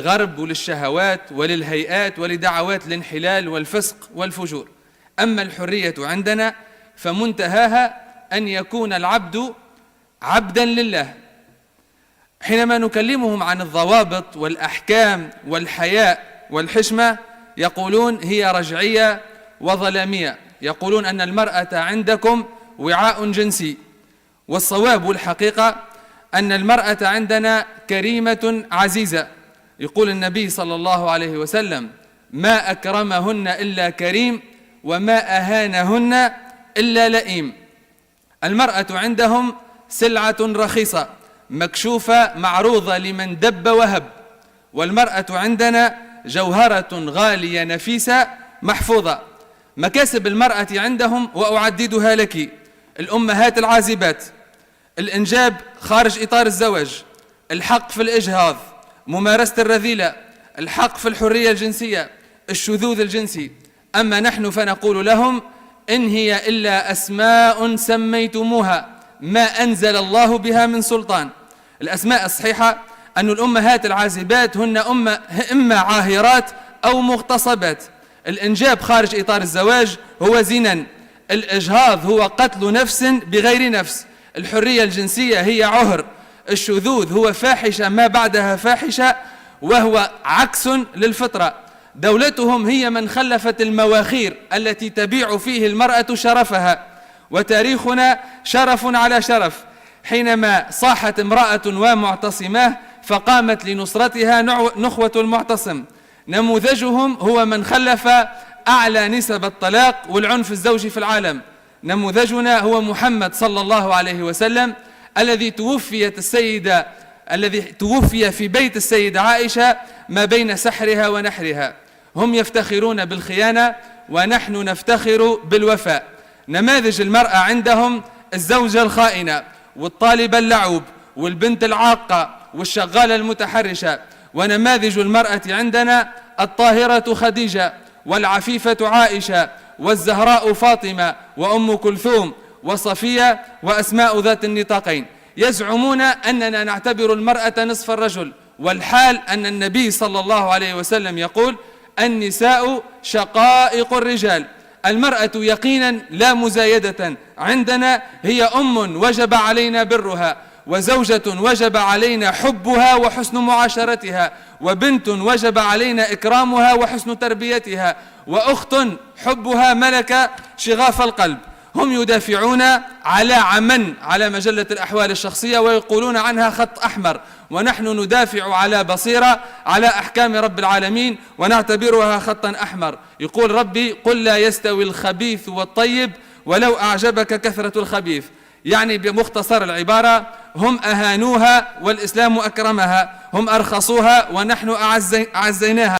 للغرب وللشهوات وللهيئات ولدعوات الانحلال والفسق والفجور. أما الحرية عندنا فمنتهاها أن يكون العبد عبدا لله. حينما نكلمهم عن الضوابط والأحكام والحياء والحشمة يقولون هي رجعية وظلامية، يقولون أن المرأة عندكم وعاء جنسي، والصواب والحقيقة أن المرأة عندنا كريمة عزيزة. يقول النبي صلى الله عليه وسلم: ما أكرمهن إلا كريم وما أهانهن إلا لئيم. المرأة عندهم سلعة رخيصة مكشوفة معروضة لمن دب وهب، والمرأة عندنا جوهرة غالية نفيسة محفوظة. مكاسب المرأة عندهم وأعددها لك: الأمهات العازبات، الإنجاب خارج إطار الزواج، الحق في الإجهاض، ممارسة الرذيلة، الحق في الحرية الجنسية، الشذوذ الجنسي. أما نحن فنقول لهم: إن هي إلا أسماء سميتموها ما أنزل الله بها من سلطان. الأسماء الصحيحة أن الأمهات العازبات هن إما عاهرات أو مغتصبات. الإنجاب خارج إطار الزواج هو زنا، الإجهاض هو قتل نفس بغير نفس، الحرية الجنسية هي عهر، الشذوذ هو فاحشة ما بعدها فاحشة وهو عكس للفطرة. دولتهم هي من خلفت المواخير التي تبيع فيه المرأة شرفها، وتاريخنا شرف على شرف. حينما صاحت امرأة ومعتصماه فقامت لنصرتها نخوة المعتصم. نموذجهم هو من خلف أعلى نسب الطلاق والعنف الزوجي في العالم. نموذجنا هو محمد صلى الله عليه وسلم الذي توفي في بيت السيدة عائشة ما بين سحرها ونحرها. هم يفتخرون بالخيانة ونحن نفتخر بالوفاء. نماذج المرأة عندهم الزوجة الخائنة والطالبة اللعوب والبنت العاقة والشغالة المتحرشة. ونماذج المرأة عندنا الطاهرة خديجة والعفيفة عائشة والزهراء فاطمة وأم كلثوم وصفية وأسماء ذات النطاقين. يزعمون أننا نعتبر المرأة نصف الرجل، والحال أن النبي صلى الله عليه وسلم يقول: النساء شقائق الرجال. المرأة يقينا لا مزايدة عندنا هي وجب علينا برها، وزوجة وجب علينا حبها وحسن معاشرتها، وبنت وجب علينا إكرامها وحسن تربيتها، وأخت حبها ملك شغاف القلب. هم يدافعون على عمن على مجلة الأحوال الشخصية ويقولون عنها خط أحمر، ونحن ندافع على بصيرة على أحكام رب العالمين ونعتبرها خطا أحمر. يقول ربي: قل لا يستوي الخبيث والطيب ولو أعجبك كثرة الخبيث. يعني بمختصر العبارة: هم أهانوها والإسلام أكرمها، هم أرخصوها ونحن أعزيناها.